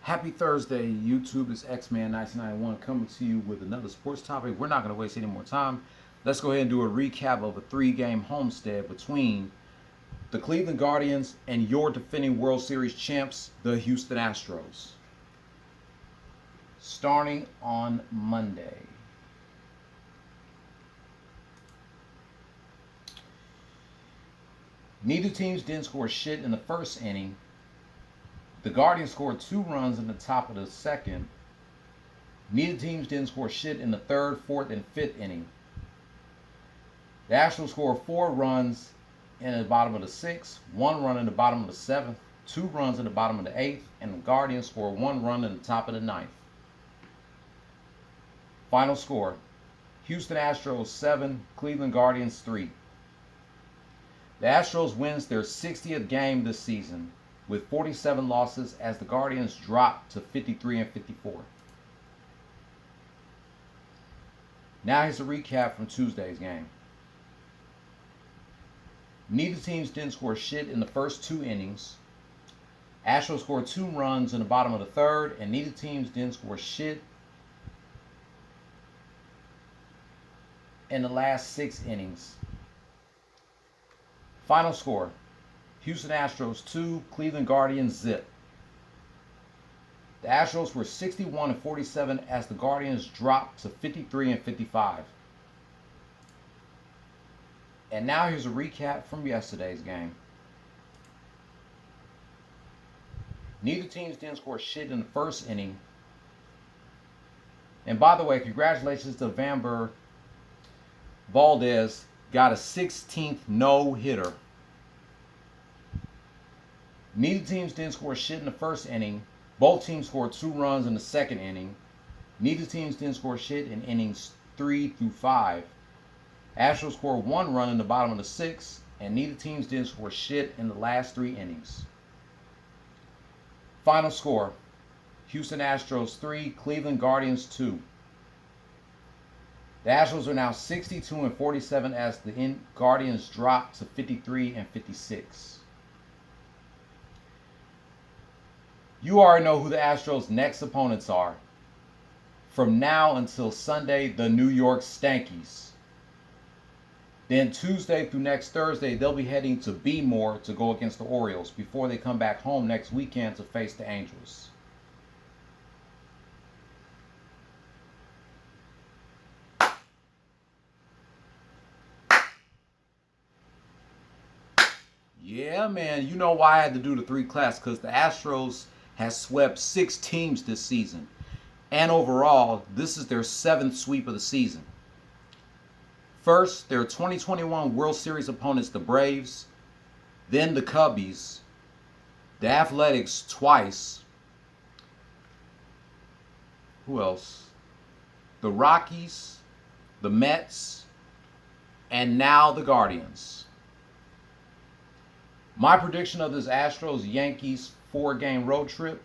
Happy Thursday, YouTube. It's X-Man1991 coming to you with another sports topic. We're not going to waste any more time. Let's go ahead and do a recap of a three-game homestand between the Cleveland Guardians and your defending World Series champs, the Houston Astros. Starting on Monday. Neither teams didn't score shit in the first inning. The Guardians scored 2 runs in the top of the second. Neither teams didn't score shit in the third, fourth, and fifth inning. The Astros scored 4 runs in the bottom of the sixth, 1 run in the bottom of the seventh, 2 runs in the bottom of the eighth, and the Guardians scored 1 run in the top of the ninth. Final score: Houston Astros 7, Cleveland Guardians 3. The Astros wins their 60th game this season, with 47 losses as the Guardians drop to 53-54. Now here's a recap from Tuesday's game. Neither teams didn't score shit in the first 2 innings. Astros scored 2 runs in the bottom of the third, and neither teams didn't score shit in the last 6 innings. Final score: Houston Astros 2, Cleveland Guardians 0. The Astros were 61-47 as the Guardians dropped to 53-55. And now here's a recap from yesterday's game. Neither teams didn't score shit in the first inning. And by the way, congratulations to Vanber Valdez, got a 16th no-hitter. Neither teams didn't score shit in the first inning. Both teams scored 2 runs in the second inning. Neither teams didn't score shit in innings 3 through 5. Astros scored 1 run in the bottom of the sixth, and neither teams didn't score shit in the last 3 innings. Final score: Houston Astros 3, Cleveland Guardians 2. The Astros are now 62-47 as the Guardians drop to 53-56. You already know who the Astros' next opponents are. From now until Sunday, the New York Stankies. Then Tuesday through next Thursday, they'll be heading to B-More to go against the Orioles before they come back home next weekend to face the Angels. Yeah, man, you know why I had to do the 3 class, because the Astros has swept 6 teams this season. And overall, this is their 7th sweep of the season. First, their 2021 World Series opponents, the Braves, then the Cubbies, the Athletics twice. Who else? The Rockies, the Mets, and now the Guardians. My prediction of this Astros-Yankees 4-game road trip,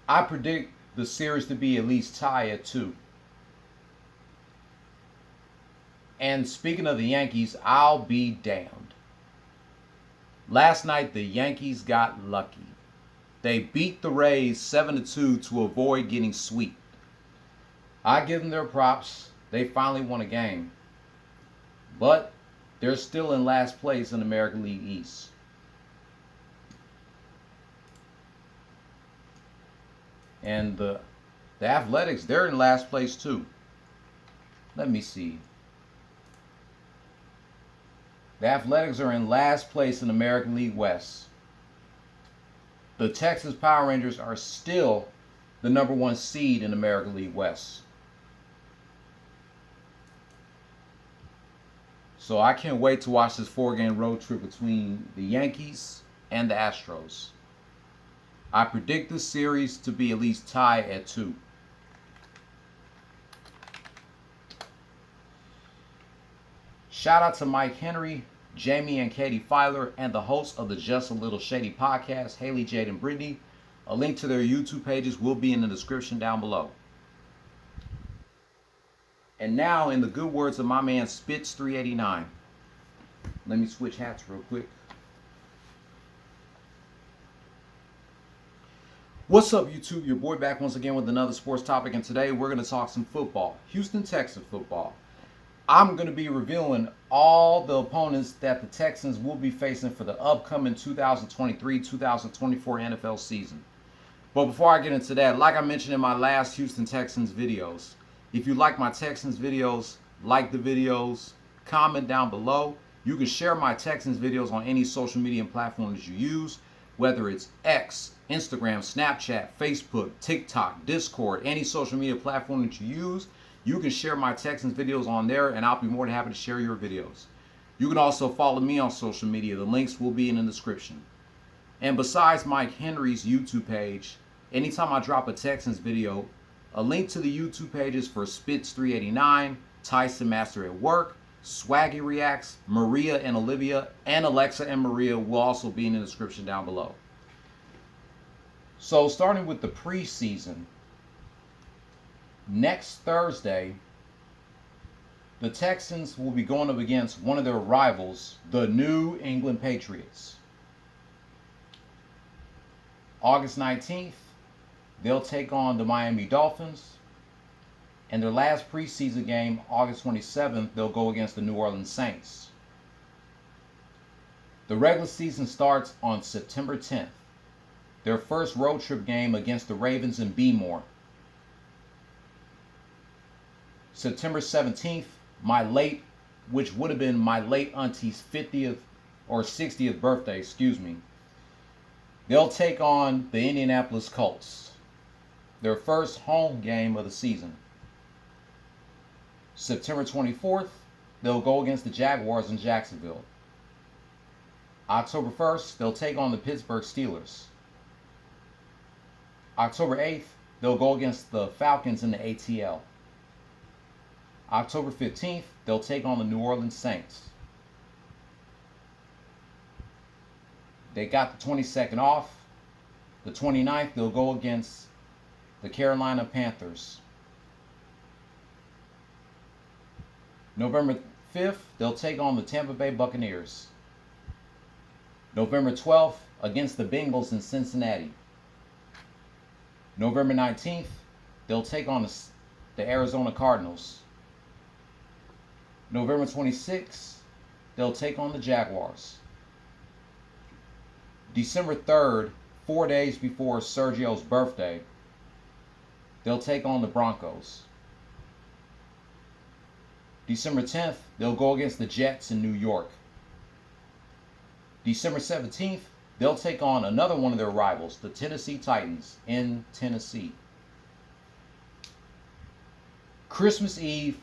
I predict the series to be at least tied at 2. And speaking of the Yankees, I'll be damned. Last night, the Yankees got lucky. They beat the Rays 7-2 to avoid getting swept. I give them their props. They finally won a game. But they're still in last place in the American League East. And the Athletics, they're in last place too. Let me see. The Athletics are in last place in the American League West. The Texas Power Rangers are still the number 1 seed in the American League West. So I can't wait to watch this 4-game road trip between the Yankees and the Astros. I predict this series to be at least tied at 2. Shout out to Mike Henry, Jaime and Katie Filer, and the hosts of the Just a Little Shady podcast, Haley, Jade, and Brittany. A link to their YouTube pages will be in the description down below. And now, in the good words of my man Spitz 389. Let me switch hats real quick. What's up, YouTube? Your boy back once again with another sports topic, and today we're going to talk some football. Houston Texans football. I'm going to be reviewing all the opponents that the Texans will be facing for the upcoming 2023-2024 NFL season. But before I get into that, like I mentioned in my last Houston Texans videos, if you like my Texans videos, like the videos, comment down below. You can share my Texans videos on any social media platform that you use, whether it's X, Instagram, Snapchat, Facebook, TikTok, Discord, any social media platform that you use. You can share my Texans videos on there, and I'll be more than happy to share your videos. You can also follow me on social media. The links will be in the description. And besides Mike Henry's YouTube page, anytime I drop a Texans video, a link to the YouTube pages for Spitz 389, Tyson Master at Work, Swaggy Reacts, Maria and Olivia, and Alexa and Maria will also be in the description down below. So starting with the preseason, next Thursday, the Texans will be going up against one of their rivals, the New England Patriots. August 19th, they'll take on the Miami Dolphins. And their last preseason game, August 27th, they'll go against the New Orleans Saints. The regular season starts on September 10th. Their first road trip game against the Ravens in Bmore. September 17th, which would have been my late auntie's 50th or 60th birthday, they'll take on the Indianapolis Colts. Their first home game of the season. September 24th, they'll go against the Jaguars in Jacksonville. October 1st, they'll take on the Pittsburgh Steelers. October 8th, they'll go against the Falcons in the ATL. October 15th, they'll take on the New Orleans Saints. They got the 22nd off. The 29th, they'll go against the Carolina Panthers. November 5th, they'll take on the Tampa Bay Buccaneers. November 12th, against the Bengals in Cincinnati. November 19th, they'll take on the Arizona Cardinals. November 26th, they'll take on the Jaguars. December 3rd, 4 days before Sergio's birthday, they'll take on the Broncos. December 10th, they'll go against the Jets in New York. December 17th, they'll take on another one of their rivals, the Tennessee Titans in Tennessee. Christmas Eve,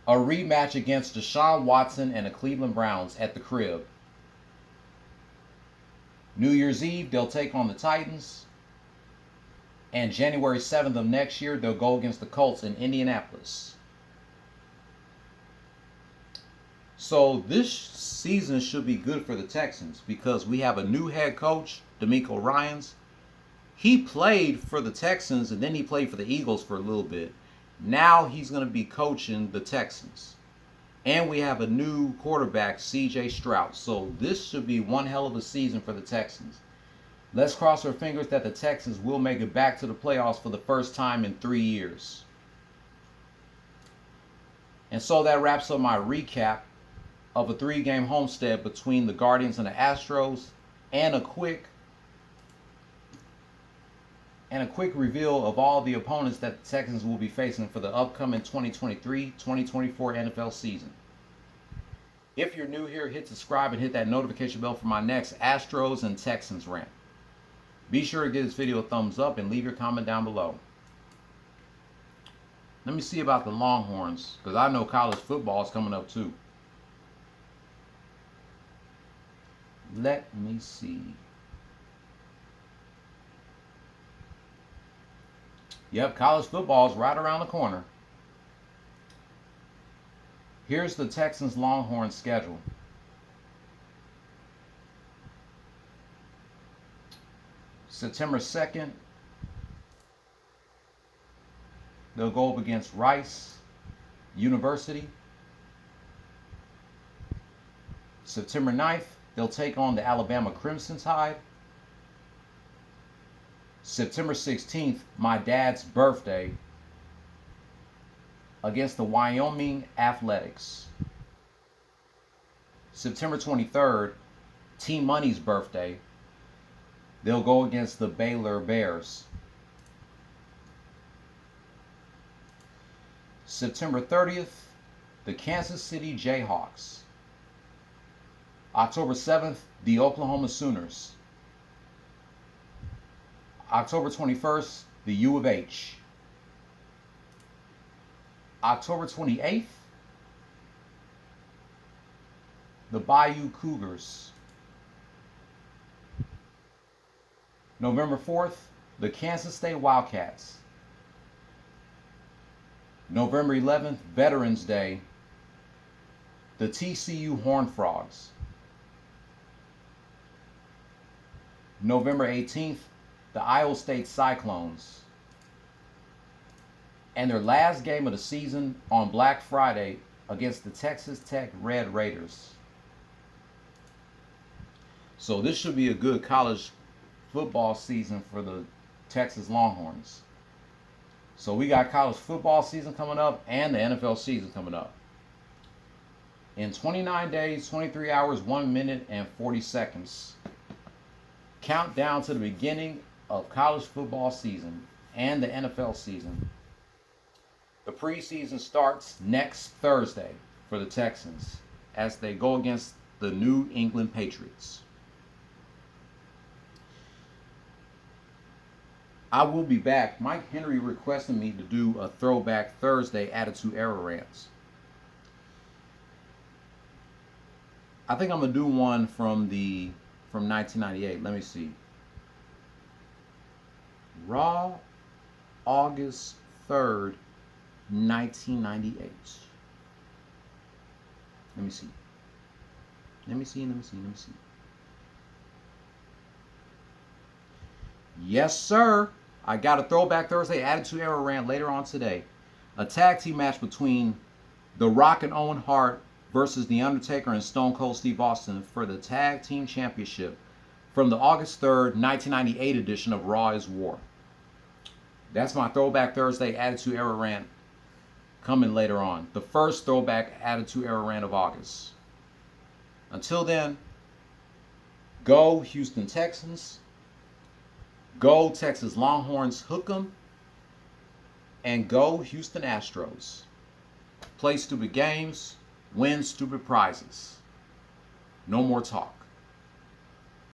a rematch against Deshaun Watson and the Cleveland Browns at the crib. New Year's Eve, they'll take on the Titans. And January 7th of next year, they'll go against the Colts in Indianapolis. So this season should be good for the Texans because we have a new head coach, D'Amico Ryans. He played for the Texans and then he played for the Eagles for a little bit. Now he's going to be coaching the Texans. And we have a new quarterback, C.J. Stroud. So this should be one hell of a season for the Texans. Let's cross our fingers that the Texans will make it back to the playoffs for the first time in 3 years. And so that wraps up my recap of a 3-game homestand between the Guardians and the Astros, and a quick reveal of all the opponents that the Texans will be facing for the upcoming 2023-2024 NFL season. If you're new here, hit subscribe and hit that notification bell for my next Astros and Texans rant. Be sure to give this video a thumbs up and leave your comment down below. Let me see about the Longhorns, because I know college football is coming up too. Let me see. Yep, college football is right around the corner. Here's the Texans Longhorns schedule. September 2nd, they'll go up against Rice University. September 9th, they'll take on the Alabama Crimson Tide. September 16th, my dad's birthday, against the Wyoming Athletics. September 23rd, T Money's birthday. They'll go against the Baylor Bears. September 30th, the Kansas City Jayhawks. October 7th, the Oklahoma Sooners. October 21st, the U of H. October 28th, the Bayou Cougars. November 4th, the Kansas State Wildcats. November 11th, Veterans Day, the TCU Horned Frogs. November 18th, the Iowa State Cyclones. And their last game of the season on Black Friday against the Texas Tech Red Raiders. So this should be a good college football season for the Texas Longhorns. So we got college football season coming up and the NFL season coming up. In 29 days, 23 hours, 1 minute, and 40 seconds. Countdown to the beginning of college football season and the NFL season. The preseason starts next Thursday for the Texans as they go against the New England Patriots. I will be back. Mike Henry requested me to do a Throwback Thursday Attitude Era Rants. I think I'm going to do one from 1998. Let me see. Raw, August 3rd, 1998. Let me see. Yes, sir. I got a Throwback Thursday Attitude Era Rant later on today. A tag team match between The Rock and Owen Hart versus The Undertaker and Stone Cold Steve Austin for the Tag Team Championship from the August 3rd, 1998 edition of Raw is War. That's my Throwback Thursday Attitude Era Rant coming later on. The first Throwback Attitude Era Rant of August. Until then, go Houston Texans. Go Texas Longhorns, hook 'em, and go Houston Astros. Play stupid games, win stupid prizes. No more talk.